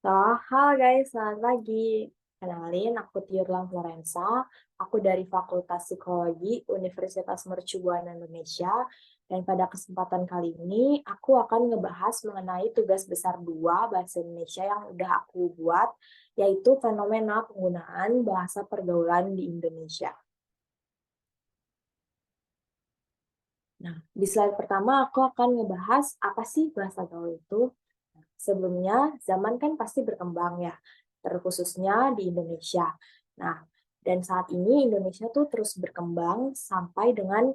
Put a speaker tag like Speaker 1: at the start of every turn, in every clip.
Speaker 1: Halo guys, selamat pagi. Kenalin, aku Tiurlang Florensa. Aku dari Fakultas Psikologi Universitas Mercu Buana Indonesia. Dan pada kesempatan kali ini, aku akan ngebahas mengenai tugas besar 2 Bahasa Indonesia yang udah aku buat, yaitu fenomena penggunaan bahasa pergaulan di Indonesia. Nah, di slide pertama aku akan ngebahas apa sih bahasa gaul itu. Sebelumnya, zaman kan pasti berkembang ya, terkhususnya di Indonesia. Nah, dan saat ini Indonesia tuh terus berkembang sampai dengan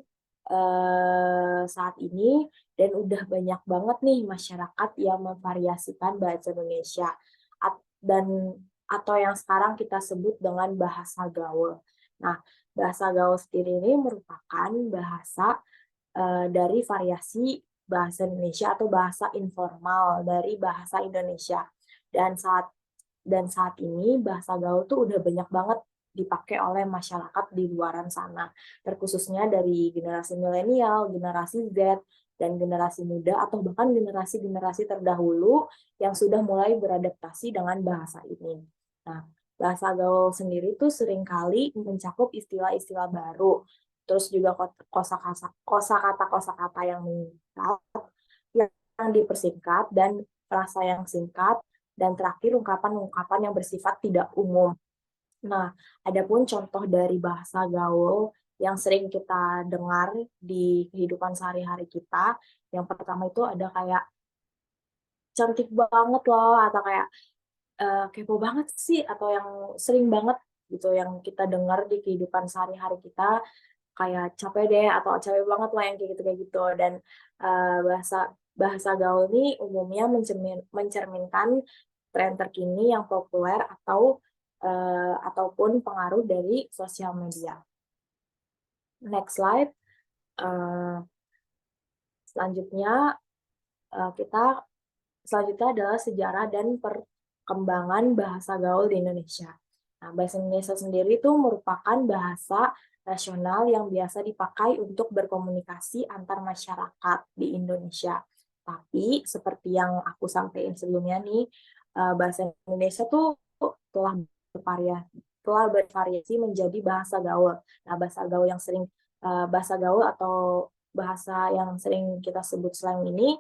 Speaker 1: saat ini, dan udah banyak banget nih masyarakat yang memvariasikan bahasa Indonesia dan atau yang sekarang kita sebut dengan bahasa gaul. Nah, bahasa gaul sendiri ini merupakan bahasa dari variasi bahasa Indonesia atau bahasa informal dari bahasa Indonesia. Dan saat ini bahasa gaul tuh udah banyak banget dipakai oleh masyarakat di luaran sana, terkhususnya dari generasi milenial, generasi Z, dan generasi muda, atau bahkan generasi-generasi terdahulu yang sudah mulai beradaptasi dengan bahasa ini. Nah, bahasa gaul sendiri tuh seringkali mencakup istilah-istilah baru, terus juga kosakata-kosakata yang meningkat, yang dipersingkat, dan frasa yang singkat, dan terakhir ungkapan-ungkapan yang bersifat tidak umum. Nah, adapun contoh dari bahasa gaul yang sering kita dengar di kehidupan sehari-hari kita, yang pertama itu ada kayak cantik banget loh, atau kayak kepo banget sih, atau yang sering banget gitu yang kita dengar di kehidupan sehari-hari kita, kayak capek deh atau capek banget lah yang kayak gitu. Dan bahasa bahasa gaul ini umumnya mencerminkan tren terkini yang populer ataupun pengaruh dari sosial media. Next slide. Uh, selanjutnya uh, kita selanjutnya adalah sejarah dan perkembangan bahasa gaul di Indonesia. Nah, bahasa Indonesia sendiri itu merupakan bahasa nasional yang biasa dipakai untuk berkomunikasi antar masyarakat di Indonesia. Tapi seperti yang aku sampaikan sebelumnya nih, bahasa Indonesia tuh telah bervariasi menjadi bahasa gaul. Nah, bahasa gaul atau bahasa yang sering kita sebut slang ini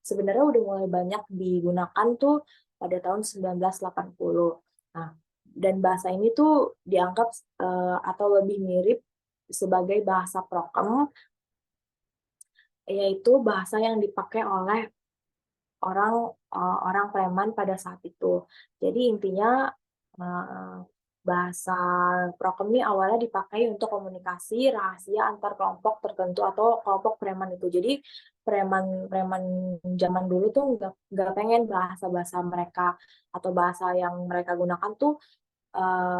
Speaker 1: sebenarnya udah mulai banyak digunakan tuh pada tahun 1980. Nah, dan bahasa ini tuh dianggap atau lebih mirip sebagai bahasa prokem, yaitu bahasa yang dipakai oleh orang preman pada saat itu. Jadi intinya eh, bahasa prokem ini awalnya dipakai untuk komunikasi rahasia antar kelompok tertentu atau kelompok preman itu. Jadi preman-preman zaman dulu tuh nggak pengen bahasa-bahasa mereka atau bahasa yang mereka gunakan tuh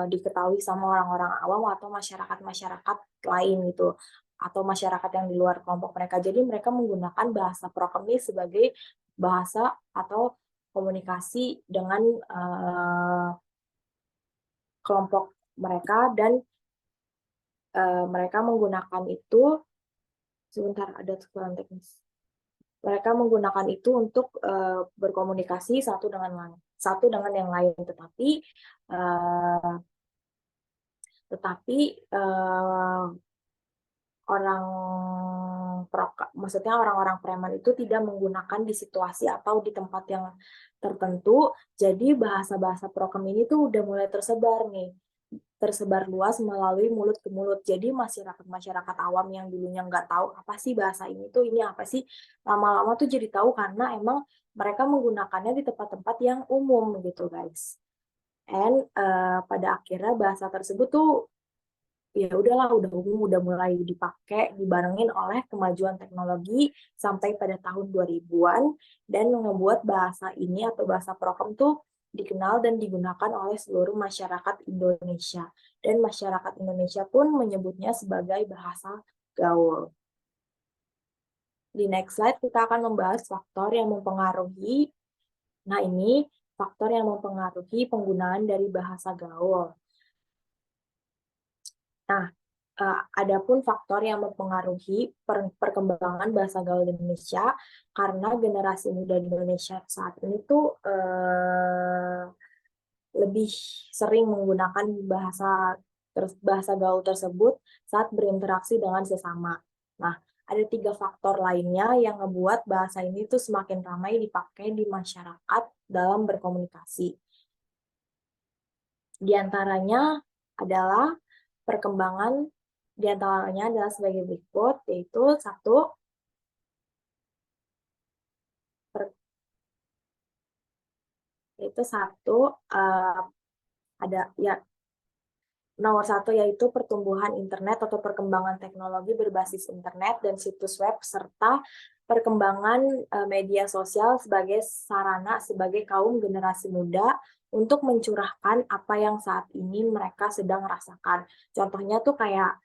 Speaker 1: diketahui sama orang-orang awam atau masyarakat-masyarakat lain gitu, atau masyarakat yang di luar kelompok mereka. Jadi mereka menggunakan bahasa prokem ini sebagai bahasa atau komunikasi dengan kelompok mereka, dan mereka menggunakan itu sebentar, ada kekurangan teknis. Mereka menggunakan itu untuk berkomunikasi satu dengan yang lain, uh, tetapi orang maksudnya orang-orang preman itu tidak menggunakan di situasi atau di tempat yang tertentu. Jadi bahasa-bahasa prokem ini tuh udah mulai tersebar luas melalui mulut ke mulut. Jadi masyarakat-masyarakat awam yang dulunya nggak tahu apa sih bahasa ini apa sih, lama-lama tuh jadi tahu karena emang mereka menggunakannya di tempat-tempat yang umum gitu guys. And pada akhirnya bahasa tersebut tuh ya udahlah, udah umum, udah mulai dipakai, dibarengin oleh kemajuan teknologi sampai pada tahun 2000-an, dan membuat bahasa ini atau bahasa prokem tuh dikenal dan digunakan oleh seluruh masyarakat Indonesia. Dan masyarakat Indonesia pun menyebutnya sebagai bahasa gaul. Di next slide kita akan membahas faktor yang mempengaruhi. Nah, ini faktor yang mempengaruhi penggunaan dari bahasa gaul. Nah, Adapun faktor yang mempengaruhi perkembangan bahasa gaul di Indonesia, karena generasi muda di Indonesia saat ini tuh lebih sering menggunakan bahasa gaul tersebut saat berinteraksi dengan sesama. Nah, ada 3 faktor lainnya yang ngebuat bahasa ini tuh semakin ramai dipakai di masyarakat dalam berkomunikasi. Di antaranya adalah perkembangan, di antaranya adalah sebagai berikut, yaitu satu, ada ya, nomor 1 yaitu pertumbuhan internet atau perkembangan teknologi berbasis internet dan situs web, serta perkembangan media sosial sebagai sarana sebagai kaum generasi muda untuk mencurahkan apa yang saat ini mereka sedang rasakan. Contohnya tuh kayak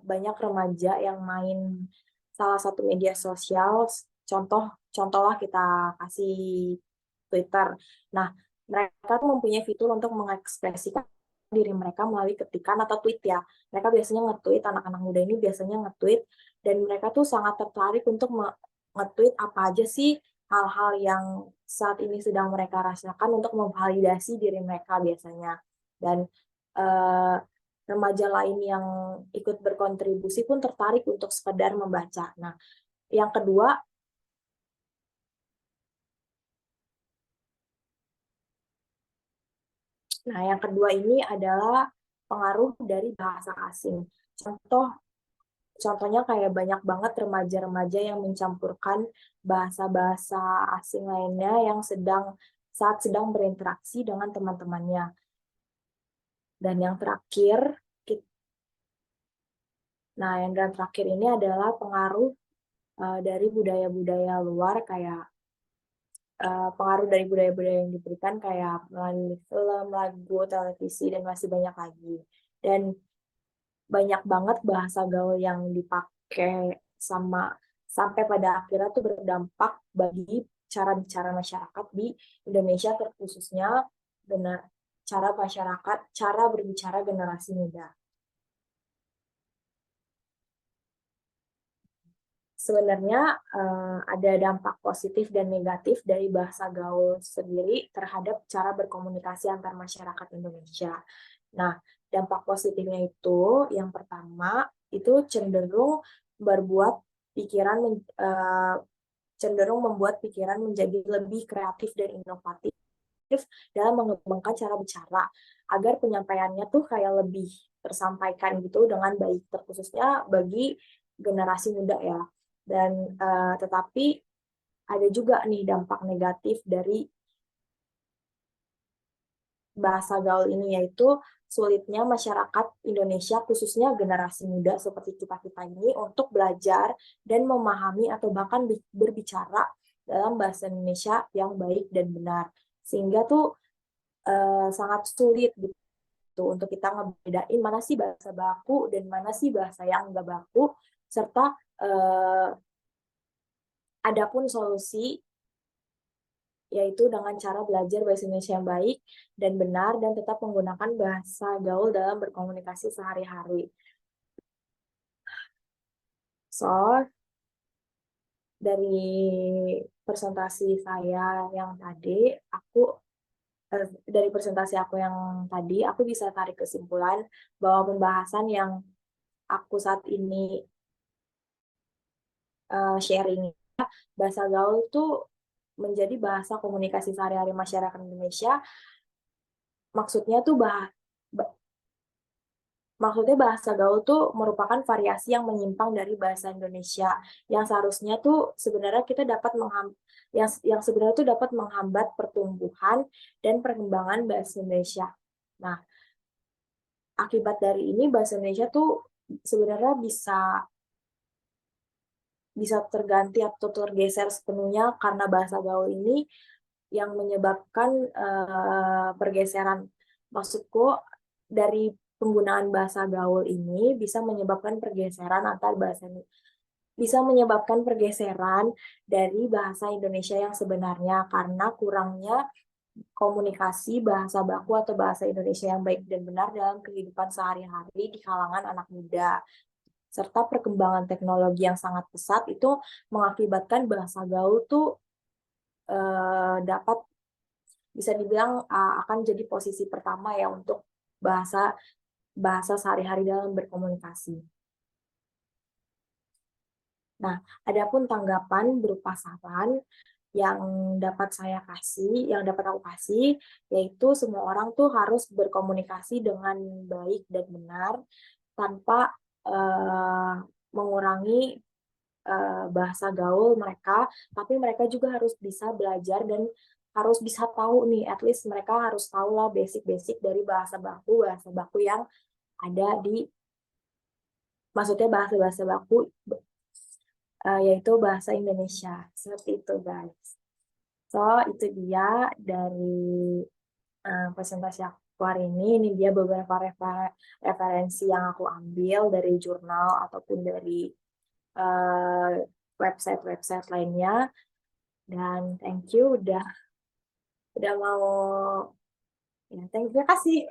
Speaker 1: banyak remaja yang main salah satu media sosial, contohlah kita kasih Twitter. Nah, mereka tuh mempunyai fitur untuk mengekspresikan diri mereka melalui ketikan atau tweet ya. Mereka biasanya nge-tweet, anak-anak muda ini biasanya nge-tweet, dan mereka tuh sangat tertarik untuk nge-tweet apa aja sih hal-hal yang saat ini sedang mereka rasakan untuk memvalidasi diri mereka biasanya. Dan eh, remaja lain yang ikut berkontribusi pun tertarik untuk sekedar membaca. Yang kedua, yang kedua ini adalah pengaruh dari bahasa asing. Contohnya kayak banyak banget remaja-remaja yang mencampurkan bahasa-bahasa asing lainnya yang saat sedang berinteraksi dengan teman-temannya. Dan yang terakhir, ini adalah pengaruh dari budaya-budaya luar, kayak pengaruh dari budaya-budaya yang diberikan kayak melalui film, lagu, televisi, dan masih banyak lagi. Dan banyak banget bahasa gaul yang dipakai sampai pada akhirnya tuh berdampak bagi cara bicara masyarakat di Indonesia, terkhususnya cara berbicara generasi muda. Sebenarnya ada dampak positif dan negatif dari bahasa gaul sendiri terhadap cara berkomunikasi antar masyarakat Indonesia. Nah, dampak positifnya itu yang pertama itu cenderung membuat pikiran menjadi lebih kreatif dan inovatif dalam mengembangkan cara bicara agar penyampaiannya tuh kayak lebih tersampaikan gitu dengan baik, terkhususnya bagi generasi muda ya. Dan tetapi ada juga nih dampak negatif dari bahasa gaul ini, yaitu sulitnya masyarakat Indonesia, khususnya generasi muda seperti kita-kita ini, untuk belajar dan memahami atau bahkan berbicara dalam bahasa Indonesia yang baik dan benar. Sehingga tuh sangat sulit gitu untuk kita ngebedain mana sih bahasa baku dan mana sih bahasa yang nggak baku, serta adapun solusi yaitu dengan cara belajar bahasa Indonesia yang baik dan benar dan tetap menggunakan bahasa gaul dalam berkomunikasi sehari-hari. So, dari presentasi saya yang tadi, aku bisa tarik kesimpulan bahwa pembahasan yang aku saat ini sharing, bahasa gaul tuh menjadi bahasa komunikasi sehari-hari masyarakat Indonesia. Maksudnya bahasa gaul tuh merupakan variasi yang menyimpang dari bahasa Indonesia yang seharusnya tuh sebenarnya kita dapat yang sebenarnya tuh dapat menghambat pertumbuhan dan perkembangan bahasa Indonesia. Nah, akibat dari ini bahasa Indonesia tuh sebenarnya bisa terganti atau tergeser sepenuhnya karena bahasa gaul ini yang menyebabkan pergeseran. Maksudku, dari penggunaan bahasa gaul ini bisa menyebabkan pergeseran dari bahasa Indonesia yang sebenarnya karena kurangnya komunikasi bahasa baku atau bahasa Indonesia yang baik dan benar dalam kehidupan sehari-hari di kalangan anak muda. Serta perkembangan teknologi yang sangat pesat itu mengakibatkan bahasa gaul tuh dapat bisa dibilang akan jadi posisi pertama ya untuk bahasa bahasa sehari-hari dalam berkomunikasi. Nah, adapun tanggapan berupa saran yang yang dapat aku kasih, yaitu semua orang tuh harus berkomunikasi dengan baik dan benar tanpa mengurangi bahasa gaul mereka, tapi mereka juga harus bisa belajar dan harus bisa tahu nih, at least mereka harus tahu lah basic-basic dari bahasa baku yang ada di, maksudnya bahasa-bahasa baku, yaitu bahasa Indonesia. Seperti itu, guys. So, itu dia dari presentasi aku hari ini. Ini dia beberapa referensi yang aku ambil dari jurnal ataupun dari website-website lainnya. Dan thank you udah mau, ya, terima kasih.